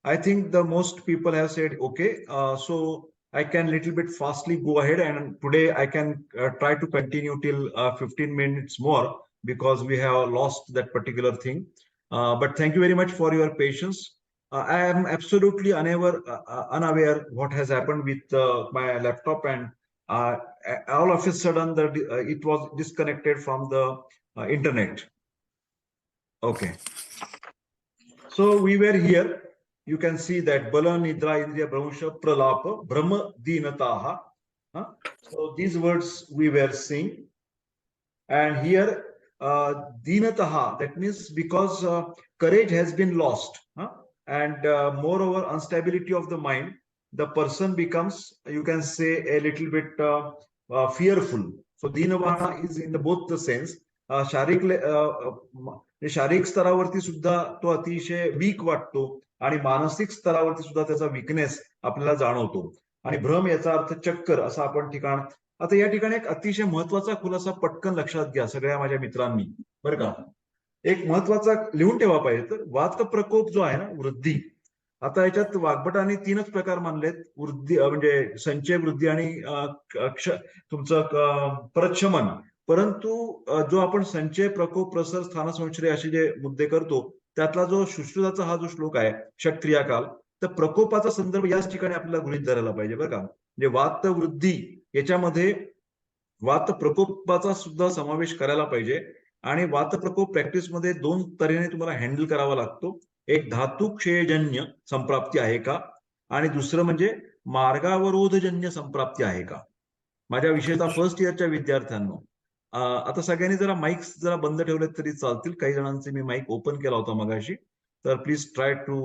I think the most people have said, okay, so I can little bit fastly go ahead, and today I can try to continue till 15 minutes more because we have lost that particular thing. But thank you very much for your patience. I am absolutely unaware what has happened with my laptop, and uh, all of a sudden it was disconnected from the internet. Okay. So we were here. You can see that Bala Nidra Indriya Brahmsha Pralapa Brahma Dinataha. So these words we were seeing. And here Dinataha, that means because courage has been lost. And moreover, instability of the mind, the person becomes, you can say, a little bit fearful. So Dinavana is in the both the sense. शारीरिक स्तरावरती सुद्धा तो अतिशय weak वाटतो आणि मानसिक स्तरावरती सुद्धा त्याचा weakness आपल्याला जाणवतो. आणि भ्रम याचा अर्थ चक्कर असं आपण ठिकाण. आता या ठिकाणी एक अतिशय महत्वाचा खुलासा पटकन लक्षात घ्या सगळ्या माझ्या मित्रांनी, बरं का. एक महत्वाचा लिहून ठेवा पाहिजे तर वात प्रकोप जो आहे ना, वृद्धी. आता याच्यात वाग्भटाने 3च प्रकार मानलेत. वृद्धी म्हणजे संचय वृद्धी आणि तुमचं प्रशमन. परंतु जो आपण संचय प्रकोप प्रसर स्थान संश्रय असे जे मुद्दे करतो त्यातला जो सुश्रुताचा हा जो श्लोक आहे षटक्रियाकाल, तर प्रकोपाचा संदर्भ याच ठिकाणी आपल्याला गृहीत धरायला पाहिजे, बरं का. म्हणजे वात वृद्धी याच्यामध्ये वात प्रकोपाचा सुद्धा समावेश करायला पाहिजे. आणि वात प्रकोप प्रॅक्टिसमध्ये 2 तऱ्हेने तुम्हाला हँडल करावा लागतो. एक धातू क्षयजन्य संप्राप्ती आहे का, आणि दुसरं म्हणजे मार्गावरोधजन्य संप्राप्ती आहे का. माझ्या विषयाचा फर्स्ट इयरच्या विद्यार्थ्यांनो, आता सगळ्यांनी जरा माईक्स जरा बंद ठेवले तरी चालतील. काही जणांचे मी माईक ओपन केला होता मगाशी, तर please try to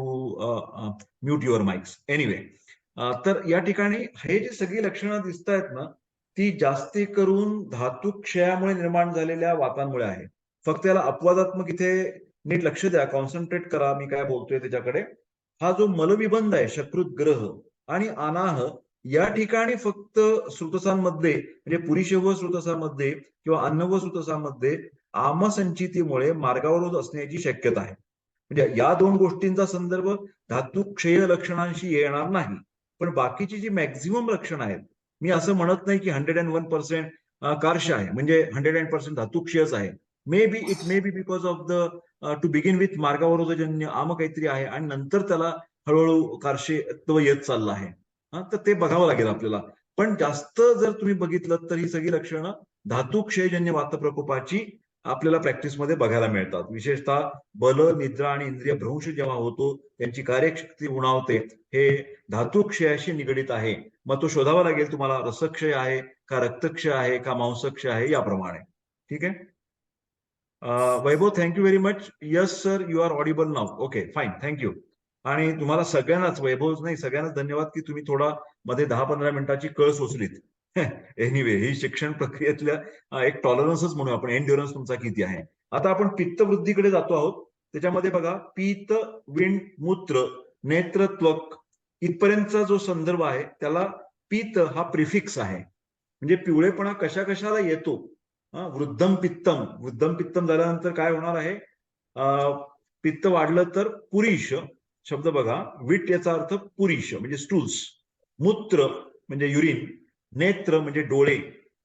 mute your mics. Anyway, तर या ठिकाणी हे जे सगळी लक्षणं दिसत आहेत ना, ती जास्ती करून धातू क्षयामुळे निर्माण झालेल्या वातांमुळे आहे. फक्त याला अपवादात्मक इथे नीट लक्ष द्या, कॉन्सन्ट्रेट करा मी काय बोलतोय त्याच्याकडे. हा जो मलविबंध आहे शकृत ग्रह आणि अनाह, या ठिकाणी फक्त श्रुतसांमध्ये म्हणजे पुरीशव श्रुतसामध्ये किंवा अन्नव श्रुतसामध्ये आमसंचितीमुळे मार्गावरोध असण्याची शक्यता आहे. म्हणजे या 2 गोष्टींचा संदर्भ धातू क्षय लक्षणांशी येणार नाही. पण बाकीची जी मॅक्झिमम लक्षणं आहेत, मी असं म्हणत नाही की 101% कार्श आहे म्हणजे 100% धातू क्षयच आहे. May be because of the to begin with मार्गावरोधजन्य आम काहीतरी आहे आणि नंतर त्याला हळूहळू कार्शत्व येत चाललं आहे. तर ते बघावं लागेल आपल्याला. पण जास्त जर तुम्ही बघितलं तर ही सगळी लक्षणं धातू क्षयजन्य वात प्रकोपाची आपल्याला प्रॅक्टिसमध्ये बघायला मिळतात. विशेषतः बल निद्रा आणि इंद्रिय भ्रंश जेव्हा होतो त्यांची कार्यशक्ती उणावते, हे धातू क्षयाशी निगडित आहे. मग तो शोधावा लागेल तुम्हाला, रसक्षय आहे का रक्तक्षय आहे का मांसक्षय आहे याप्रमाणे. ठीक आहे. Vaibhav, thank you very much. Yes sir, you are audible now. Okay fine, thank you. आणि तुम्हाला सगळ्यांनाच, वैभवच नाही सगळ्यांनाच धन्यवाद की तुम्ही थोडा मध्ये 10-15 मिनिटाची कळ सोचलीत. एनिवे, ही शिक्षण प्रक्रियेतल्या एक टॉलरन्सच म्हणून आपण, एंड्युरन्स तुमचा किती आहे. आता आपण पित्तवृद्धीकडे जातो आहोत. त्याच्यामध्ये बघा, पीत, विण, मूत्र, नेत्र, त्वक इथपर्यंतचा जो संदर्भ आहे त्याला पीत हा प्रिफिक्स आहे. म्हणजे पिवळेपणा कशा कशाला येतो. वृद्धम पित्तम झाल्यानंतर काय होणार आहे, पित्त वाढलं तर पुरीश शब्द बघा. विट याचा अर्थ पुरीश म्हणजे स्टूल्स, मूत्र म्हणजे युरिन, नेत्र म्हणजे डोळे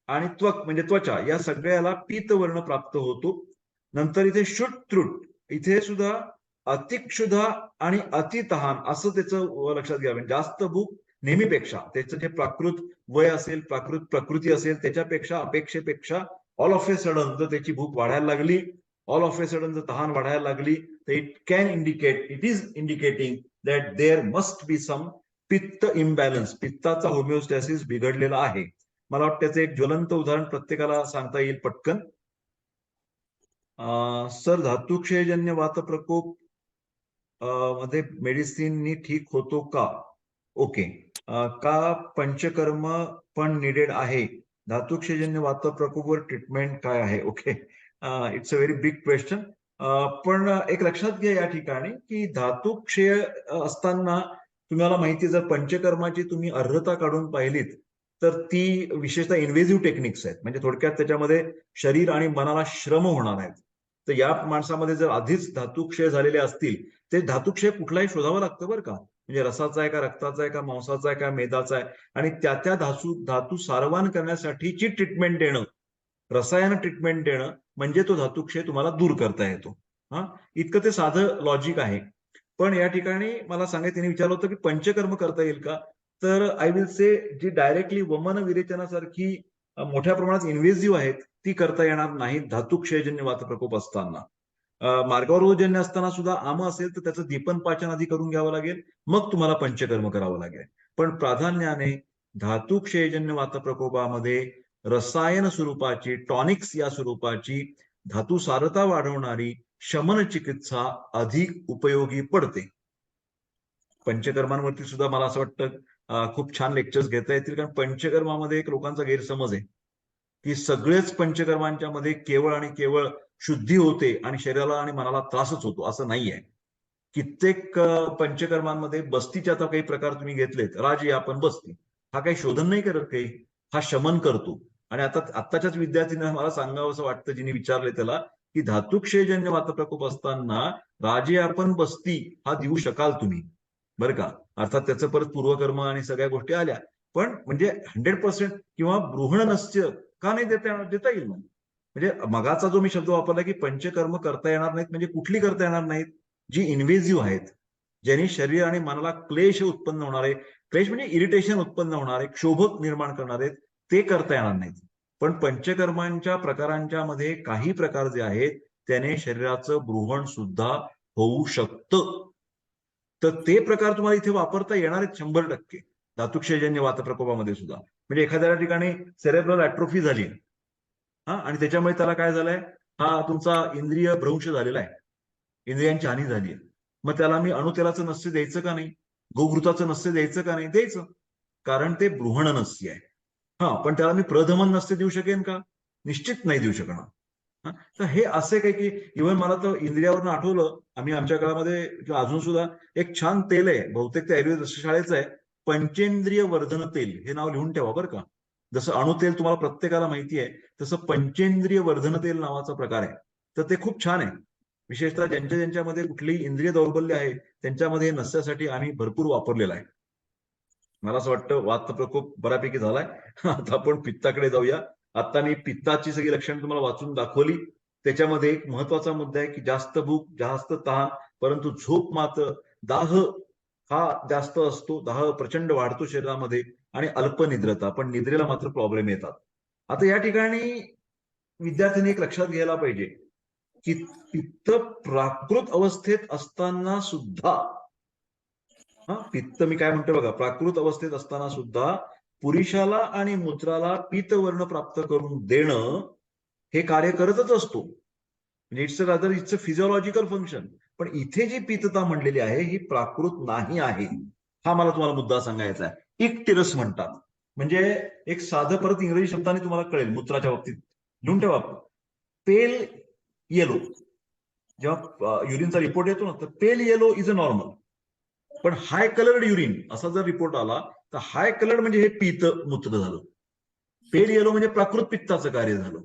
आणि त्वक म्हणजे त्वचा, या सगळ्याला पीतवर्ण प्राप्त होतो. नंतर इथे शुट त्रुट, इथे सुद्धा अतिक्षुधा आणि अतितहान असं त्याचं लक्षात घ्यावं. जास्त भूक नेहमीपेक्षा, त्याचं जे प्राकृत वय असेल, प्राकृत प्रकृती असेल त्याच्यापेक्षा, अपेक्षेपेक्षा ऑल ऑफ ए सडन जर त्याची भूक वाढायला लागली, ऑल ऑफ ए सडन जर तहान वाढायला लागली, तर it is indicating that there must be some pitta imbalance, पित्ताचा homeostasis बिघडलेला आहे. मला वाटतं त्याचं एक ज्वलंत उदाहरण प्रत्येकाला सांगता येईल पटकन. सर, धातुक्षयजन्य वात प्रकोप मध्ये मेडिसिननी ठीक होतो का? ओके. का पंचकर्म पण निडेड आहे? धातुक्षयजन्य वात प्रकोपवर ट्रीटमेंट काय आहे? Okay, it's a very big question. पण एक लक्षात घ्या या ठिकाणी की धातुक्षय असताना तुम्हाला माहिती, जर पंचकर्माची तुम्ही अर्हता काढून पाहिलीत तर ती विशेषतः इन्व्हेजिव्ह टेक्निक्स आहेत. म्हणजे थोडक्यात त्याच्यामध्ये शरीर आणि मनाला श्रम होणार आहेत. तर या माणसामध्ये जर आधीच धातुक्षय झालेले असतील ते धातुक्षय कुठलाही शोधावं लागतं बरं का. म्हणजे रसाचा आहे का, रक्ताचा आहे का, मांसाचा आहे का, मेदाचा आहे, आणि त्या त्या धातू सारवान करण्यासाठीची ट्रीटमेंट देणं, रसायन ट्रीटमेंट देणं, म्हणजे तो धातुक्षय तुम्हाला दूर करता येतो. हा, इतकं ते साधं लॉजिक आहे. पण या ठिकाणी मला सांगायचं, त्यांनी विचारलं होतं की पंचकर्म करता येईल का, तर आय विल से जी डायरेक्टली वमन विरेचनासारखी मोठ्या प्रमाणात इन्व्हेसिव्ह आहेत ती करता येणार नाहीत धातुक्षयजन्य वातप्रकोप असताना. मार्गरोगजन्य असताना सुद्धा असेल तर त्याचं दीपन पाचन आधी करून घ्यावं लागेल, मग तुम्हाला पंचकर्म करावं लागेल. पण प्राधान्याने धातुक्षयजन्य वातप्रकोपामध्ये रसायन स्वरूपाची, टॉनिक्स या स्वरूपाची, धातू सारता वाढवणारी शमन चिकित्सा अधिक उपयोगी पडते. पंचकर्मांवरती सुद्धा मला असं वाटतं खूप छान लेक्चर्स घेता येतील, कारण पंचकर्मामध्ये एक लोकांचा गैरसमज आहे की सगळेच पंचकर्मांच्या मध्ये केवळ आणि केवळ शुद्धी होते आणि शरीराला आणि मनाला त्रासच होतो, असं नाहीये. कित्येक पंचकर्मांमध्ये बस्तीचे आता काही प्रकार तुम्ही घेतलेत, आपण बस्ती, हा काही शोधन नाही करत काही, हा शमन करतो. आणि आता आत्ताच्याच विद्यार्थ्यांना मला सांगावं असं वाटतं, जिने विचारले त्याला, की धातुक्षयजन्य वातप्रकोप असताना आपण बस्ती हा देऊ शकाल तुम्ही, बरं का. अर्थात त्याचं परत पूर्वकर्म आणि सगळ्या गोष्टी आल्या, पण म्हणजे 100% किंवा बृहणनस्य का नाही देता येईल मग. म्हणजे मगाचा जो मी शब्द वापरला की पंचकर्म करता येणार नाहीत, म्हणजे कुठली करता येणार नाहीत, जी इन्व्हेसिव्ह आहेत, ज्यांनी शरीर आणि मनाला क्लेश उत्पन्न होणारे, क्लेश म्हणजे इरिटेशन उत्पन्न होणारे, क्षोभक निर्माण करणारे, ते करता येणार नाहीत. पण पंचकर्मांच्या प्रकारांच्या मध्ये काही प्रकार जे आहेत त्याने शरीराचं बृहण सुद्धा होऊ शकतं. तर ते प्रकार तुम्हाला इथे वापरता येणार आहेत 100%. धातुक्षयजन्य वातप्रकोपामध्ये सुद्धा. म्हणजे एखाद्या ठिकाणी सेरेब्रल ॲट्रोफी झाली, हा, आणि त्याच्यामुळे त्याला काय झालंय, हा तुमचा इंद्रिय भ्रंश झालेला आहे, इंद्रियांची हानी झाली आहे. मग त्याला मी अणुतेलाचं नस्य द्यायचं का नाही, गोघृताचं नस्य द्यायचं का नाही, द्यायचं, कारण ते बृहण नस्य आहे. हा, पण त्याला मी प्रधमन नस्य देऊ शकेन का, निश्चित नाही देऊ शकणार. तर हे असे काही की इव्हन मला तर इंद्रियावरून आठवलं, आम्ही आमच्या काळामध्ये किंवा अजून सुद्धा एक छान तेल आहे, बहुतेक ते आयुर्वेद शाळेचं आहे, पंचेंद्रिय वर्धन तेल, हे नाव लिहून ठेवा बरं का. जसं अणुतेल तुम्हाला प्रत्येकाला माहिती आहे, तसं पंचेंद्रिय वर्धन तेल नावाचा प्रकार आहे. तर ते खूप छान आहे, विशेषतः ज्यांच्यामध्ये कुठली इंद्रिय दौर्बल्य आहे त्यांच्यामध्ये नसण्यासाठी आम्ही भरपूर वापरलेला आहे. मला असं वाटतं वात प्रकोप बऱ्यापैकी झालाय. आता आपण पित्ताकडे जाऊया. आता मी पित्ताची सगळी लक्षणं तुम्हाला वाचून दाखवली. त्याच्यामध्ये एक महत्वाचा मुद्दा आहे की जास्त भूक, जास्त तहान, परंतु झोप मात्र, दाह हा जास्त असतो, दाह प्रचंड वाढतो शरीरामध्ये, आणि अल्पनिद्रता, पण निद्रेला मात्र प्रॉब्लेम येतात. आता या ठिकाणी विद्यार्थ्यांनी एक लक्षात घ्यायला पाहिजे की पित्त प्राकृत अवस्थेत असताना सुद्धा, पित्त मी काय म्हणतो बघा, प्राकृत अवस्थेत असताना सुद्धा पुरुषाला आणि मूत्राला पीतवर्ण प्राप्त करून देणं हे कार्य करतच असतो. म्हणजे इट्स अ फिजिओलॉजिकल फंक्शन. पण इथे जी पित्तता म्हणलेली आहे ही प्राकृत नाही आहे, हा मला तुम्हाला मुद्दा सांगायचा आहे. इक्टिरस म्हणतात, म्हणजे एक साधं परत इंग्रजी शब्दाने तुम्हाला कळेल मूत्राच्या बाबतीत, लिहून ठेवा. पेल येलो, जेव्हा युरिनचा रिपोर्ट येतो ना, तर pale yellow is a normal. पण हाय कलर्ड युरिन असा जर रिपोर्ट आला तर हाय कलर्ड म्हणजे हे पित्त मूत्र झालं, पेल येलो म्हणजे प्राकृत पित्ताचं कार्य झालं.